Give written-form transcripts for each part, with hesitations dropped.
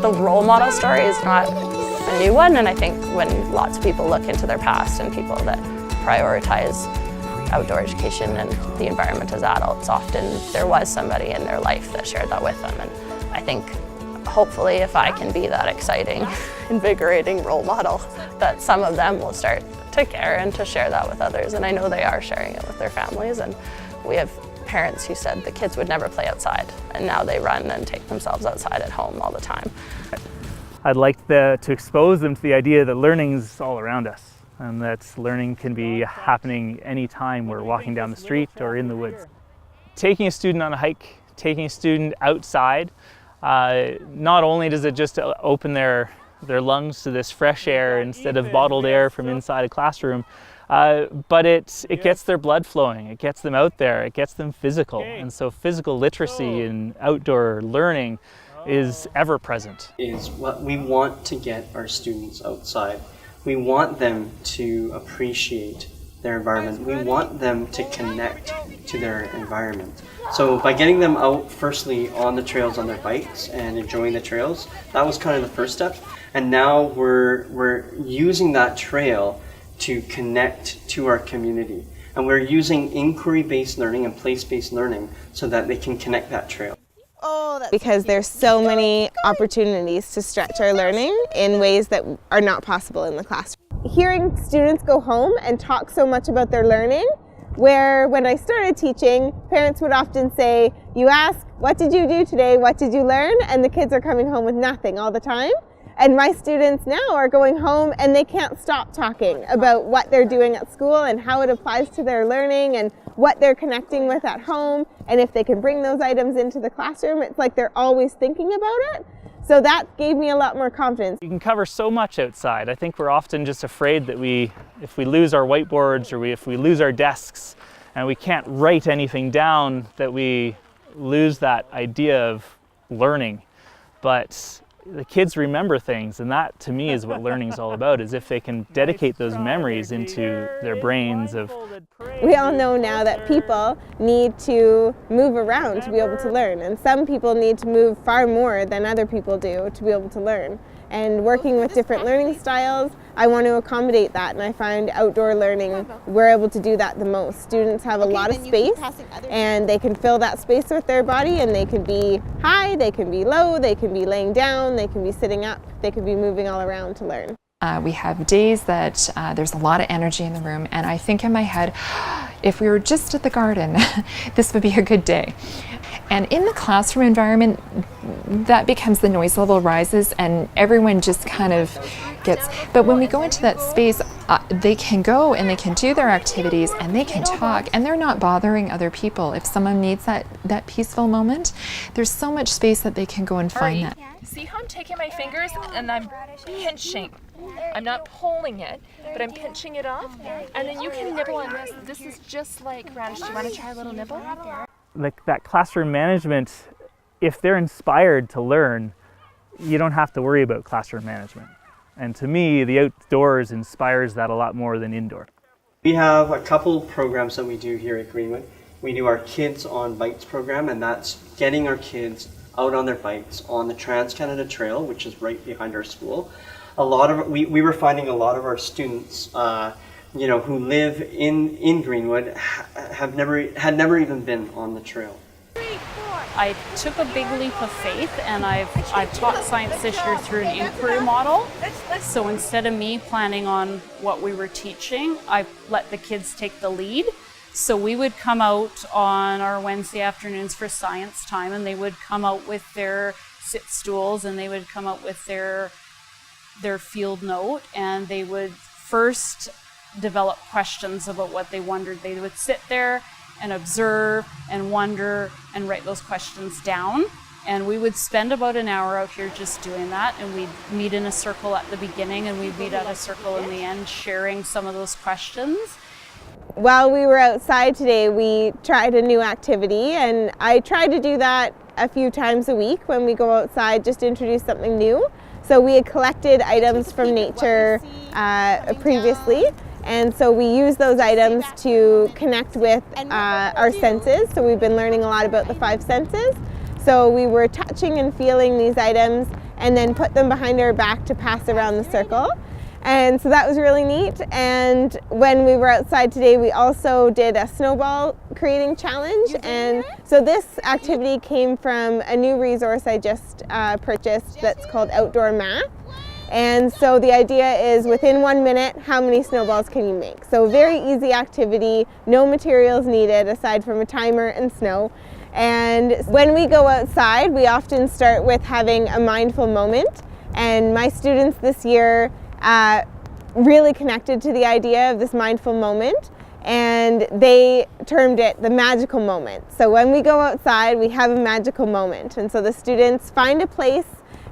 The role model story is not a new one, and I think when lots of people look into their past and people that prioritize outdoor education and the environment as adults, often there was somebody in their life that shared that with them. And I think hopefully if I can be that exciting, invigorating role model, that some of them will start to care and to share that with others. And I know they are sharing it with their families. And we have parents who said the kids would never play outside, and now they run and take themselves outside at home all the time. I'd like to expose them to the idea that learning's all around us, and that learning can be happening anytime we're walking down the street or in the woods. Taking a student on a hike, taking a student outside, not only does it just open their lungs to this fresh air instead of bottled air from inside a classroom, but it gets their blood flowing, it gets them out there, it gets them physical. And so physical literacy and outdoor learning is ever present. Is what we want to get our students outside. We want them to appreciate their environment. We want them to connect to their environment. So by getting them out firstly on the trails on their bikes and enjoying the trails, that was kind of the first step. And now we're using that trail to connect to our community. And we're using inquiry-based learning and place-based learning so that they can connect that trail. Because there's so many opportunities to stretch our learning in ways that are not possible in the classroom. Hearing students go home and talk so much about their learning, where when I started teaching, parents would often say, you ask, what did you do today, what did you learn? And the kids are coming home with nothing all the time. And my students now are going home and they can't stop talking about what they're doing at school and how it applies to their learning and what they're connecting with at home. And if they can bring those items into the classroom, it's like they're always thinking about it. So that gave me a lot more confidence. You can cover so much outside. I think we're often just afraid that if we lose our whiteboards or if we lose our desks and we can't write anything down, that we lose that idea of learning. But the kids remember things, and that to me is what learning is all about, is if they can dedicate those memories into their brains. We all know now that people need to move around to be able to learn, and some people need to move far more than other people do to be able to learn. And working with different learning styles, I want to accommodate that, and I find outdoor learning, we're able to do that the most. Students have a lot of space, and they can fill that space with their body, and they can be high, they can be low, they can be laying down, they can be sitting up, they can be moving all around to learn. We have days that there's a lot of energy in the room, and I think in my head, if we were just at the garden, this would be a good day. And in the classroom environment, that becomes the noise level rises and everyone just kind of gets, but when we go into that space, they can go and they can do their activities and they can talk and they're not bothering other people. If someone needs that peaceful moment, there's so much space that they can go and find that. See how I'm taking my fingers and I'm pinching. I'm not pulling it, but I'm pinching it off. And then you can nibble on this. This is just like radish. Do you want to try a little nibble? Like that classroom management, if they're inspired to learn, you don't have to worry about classroom management. And to me, the outdoors inspires that a lot more than indoor. We have a couple programs that we do here at Greenwood. We do our Kids on Bikes program, and that's getting our kids out on their bikes on the Trans-Canada Trail, which is right behind our school. We were finding a lot of our students who live in Greenwood had never even been on the trail. I took a big leap of faith, and I've taught science this year through an inquiry model. So instead of me planning on what we were teaching, I let the kids take the lead. So we would come out on our Wednesday afternoons for science time, and they would come out with their sit stools, and they would come out with their field note, and they would first develop questions about what they wondered. They would sit there and observe and wonder and write those questions down. And we would spend about an hour out here just doing that, and we'd meet in a circle at the beginning and we'd meet at a circle in the end, sharing some of those questions. While we were outside today, we tried a new activity, and I try to do that a few times a week when we go outside, just to introduce something new. So we had collected items from nature previously, and so we use those items to connect with our senses. So we've been learning a lot about the 5 senses. So we were touching and feeling these items, and then put them behind our back to pass around the circle. And so that was really neat. And when we were outside today, we also did a snowball creating challenge. And so this activity came from a new resource I just purchased that's called Outdoor Math. And so the idea is within 1 minute, how many snowballs can you make? So very easy activity, no materials needed aside from a timer and snow. And when we go outside, we often start with having a mindful moment. And my students this year really connected to the idea of this mindful moment, and they termed it the magical moment. So when we go outside, we have a magical moment. And so the students find a place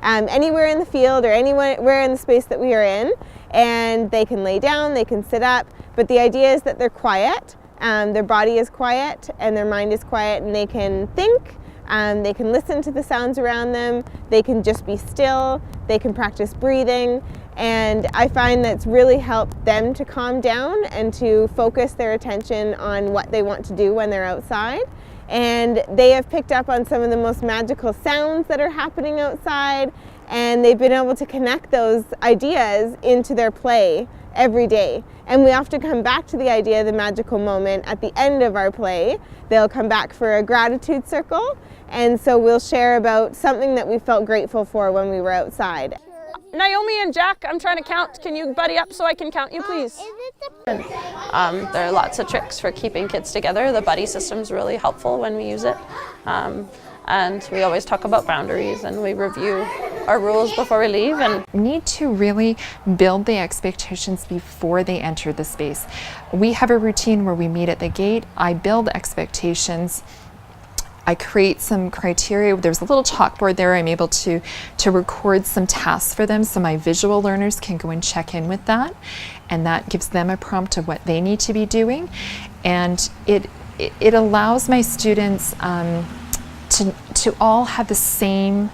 anywhere in the field or anywhere in the space that we are in, and they can lay down, they can sit up, but the idea is that they're quiet, their body is quiet and their mind is quiet, and they can think, they can listen to the sounds around them, they can just be still, they can practice breathing. And I find that's really helped them to calm down and to focus their attention on what they want to do when they're outside. And they have picked up on some of the most magical sounds that are happening outside, and they've been able to connect those ideas into their play every day. And we often come back to the idea of the magical moment at the end of our play. They'll come back for a gratitude circle, and so we'll share about something that we felt grateful for when we were outside. Naomi and Jack, I'm trying to count. Can you buddy up so I can count you, please? There are lots of tricks for keeping kids together. The buddy system's really helpful when we use it. And we always talk about boundaries, and we review our rules before we leave. And need to really build the expectations before they enter the space. We have a routine where we meet at the gate. I build expectations. I create some criteria. There's a little chalkboard there. I'm able to record some tasks for them so my visual learners can go and check in with that, and that gives them a prompt of what they need to be doing. And it allows my students to all have the same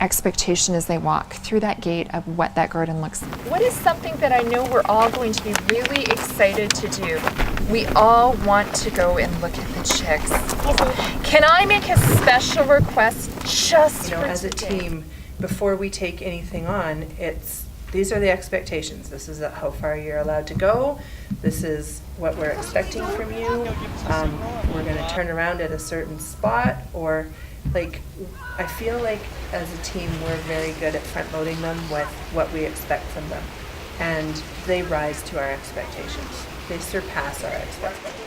expectation as they walk through that gate of what that garden looks like. What is something that I know we're all going to be really excited to do? We all want to go and look at the chicks. Can I make a special request just for as a today? team, before we take anything on, these are the expectations. This is how far you're allowed to go. This is what we're expecting from you. We're going to turn around at a certain spot, or I feel like as a team we're very good at front loading them with what we expect from them, and they rise to our expectations. They surpass our expectations.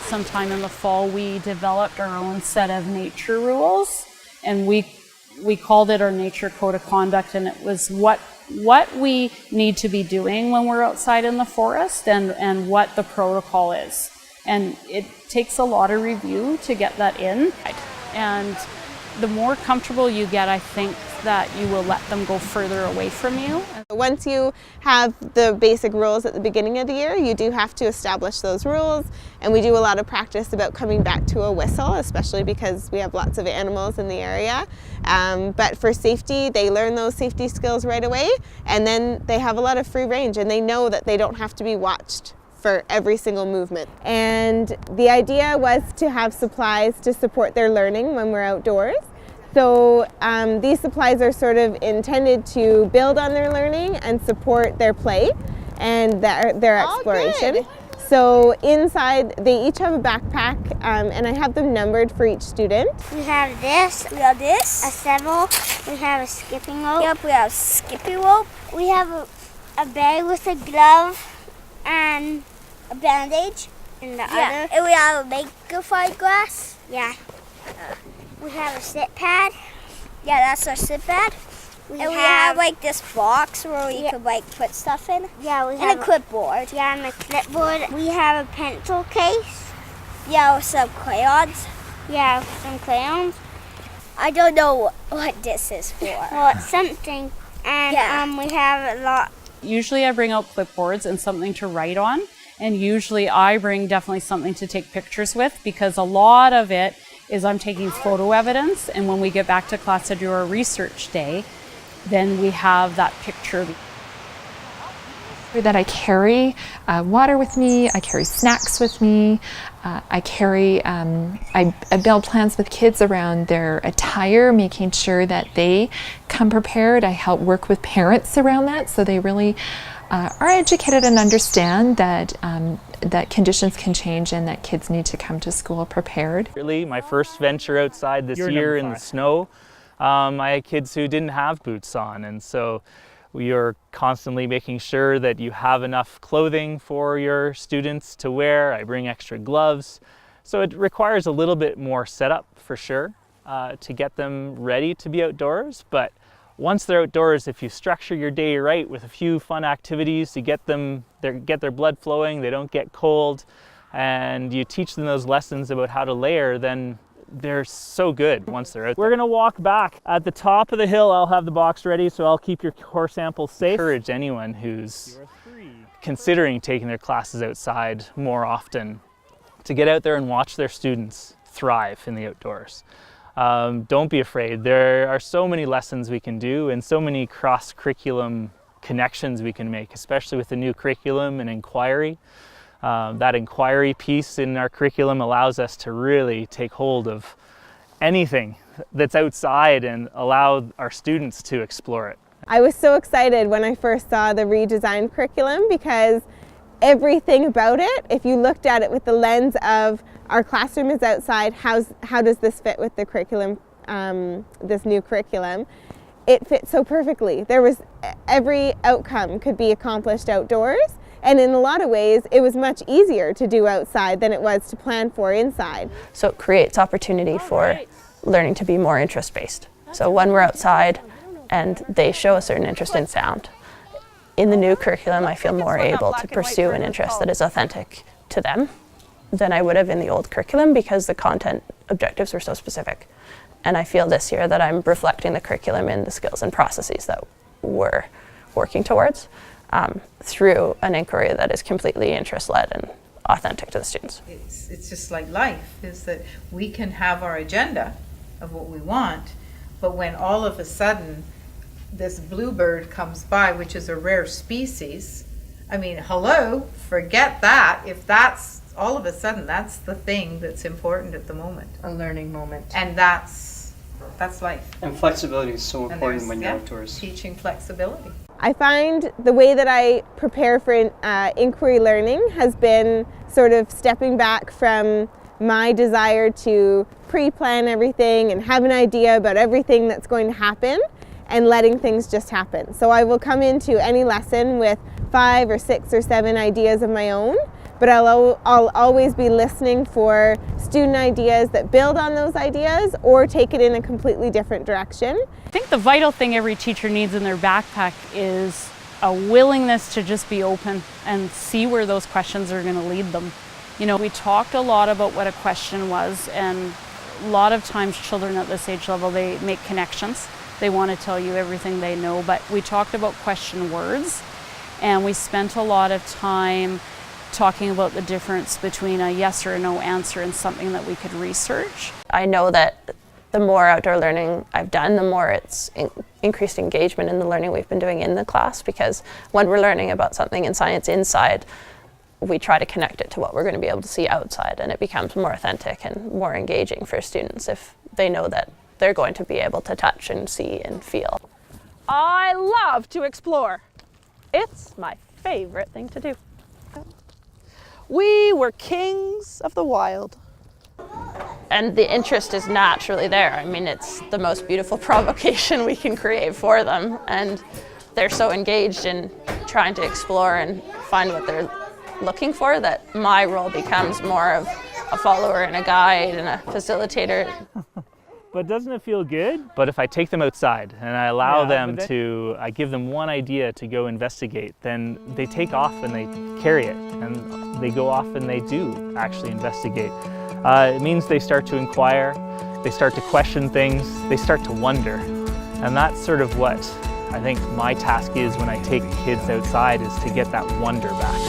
Sometime in the fall, we developed our own set of nature rules, and we called it our nature code of conduct, and it was what we need to be doing when we're outside in the forest, and what the protocol is. And it takes a lot of review to get that in. And the more comfortable you get, I think that you will let them go further away from you. Once you have the basic rules at the beginning of the year, you do have to establish those rules, and we do a lot of practice about coming back to a whistle, especially because we have lots of animals in the area. But for safety, they learn those safety skills right away, and then they have a lot of free range, and they know that they don't have to be watched for every single movement. And the idea was to have supplies to support their learning when we're outdoors. So these supplies are sort of intended to build on their learning and support their play and their exploration. Good. So inside, they each have a backpack, and I have them numbered for each student. We have this, a shovel, we have a skipping rope. Yep, we have a skipping rope. We have a bag with a glove and a bandage. And other. And we have a magnifying glass. Yeah. We have a sit pad. Yeah, that's our sit pad. We have like this box where we could like put stuff in. Yeah, we have and a clipboard. Yeah, and a clipboard. We have a pencil case. Yeah, with some crayons. Yeah, some crayons. I don't know what this is for. Well, it's something. And we have a lot. Usually I bring out clipboards and something to write on, and usually I bring definitely something to take pictures with, because a lot of it is I'm taking photo evidence, and when we get back to class to do our research day, then we have that picture. That I carry water with me, I carry snacks with me, I build plans with kids around their attire, making sure that they come prepared. I help work with parents around that so they really are educated and understand that that conditions can change and that kids need to come to school prepared. Really, my first venture outside this year in the snow, I had kids who didn't have boots on, and so we are constantly making sure that you have enough clothing for your students to wear. I bring extra gloves. So it requires a little bit more setup for sure to get them ready to be outdoors. But once they're outdoors, if you structure your day right with a few fun activities to get their blood flowing, they don't get cold, and you teach them those lessons about how to layer, then they're so good once they're out there. We're gonna walk back. At the top of the hill, I'll have the box ready, so I'll keep your core samples safe. Encourage anyone who's considering taking their classes outside more often to get out there and watch their students thrive in the outdoors. Don't be afraid. There are so many lessons we can do and so many cross-curriculum connections we can make, especially with the new curriculum and inquiry. That inquiry piece in our curriculum allows us to really take hold of anything that's outside and allow our students to explore it. I was so excited when I first saw the redesigned curriculum because everything about it, if you looked at it with the lens of our classroom is outside, how does this fit with the curriculum, this new curriculum, it fits so perfectly. Every outcome could be accomplished outdoors. And in a lot of ways, it was much easier to do outside than it was to plan for inside. So it creates opportunity for learning to be more interest-based. So when we're outside and they show a certain interest in sound, in the new curriculum, I feel more able to pursue an interest that is authentic to them than I would have in the old curriculum because the content objectives were so specific. And I feel this year that I'm reflecting the curriculum in the skills and processes that we're working towards. Through an inquiry that is completely interest-led and authentic to the students. It's just like life, is that we can have our agenda of what we want, but when all of a sudden this bluebird comes by, which is a rare species, I mean, hello, forget that. If that's, all of a sudden, that's the thing that's important at the moment. A learning moment. And that's life. And flexibility is so important when you're outdoors. Teaching flexibility. I find the way that I prepare for inquiry learning has been sort of stepping back from my desire to pre-plan everything and have an idea about everything that's going to happen and letting things just happen. So I will come into any lesson with 5 or 6 or 7 ideas of my own, but I'll always be listening for student ideas that build on those ideas or take it in a completely different direction. I think the vital thing every teacher needs in their backpack is a willingness to just be open and see where those questions are going to lead them. You know, we talked a lot about what a question was, and a lot of times children at this age level, they make connections. They want to tell you everything they know, but we talked about question words, and we spent a lot of time talking about the difference between a yes or a no answer and something that we could research. I know that the more outdoor learning I've done, the more it's increased engagement in the learning we've been doing in the class, because when we're learning about something in science inside, we try to connect it to what we're going to be able to see outside, and it becomes more authentic and more engaging for students if they know that they're going to be able to touch and see and feel. I love to explore. It's my favorite thing to do. We were kings of the wild. And the interest is naturally there. I mean, it's the most beautiful provocation we can create for them, and they're so engaged in trying to explore and find what they're looking for that my role becomes more of a follower and a guide and a facilitator. But doesn't it feel good? But if I take them outside and I allow them to, I give them one idea to go investigate, then they take off and they carry it, and they go off and they do actually investigate. It means they start to inquire, they start to question things, they start to wonder. And that's sort of what I think my task is when I take kids outside, is to get that wonder back.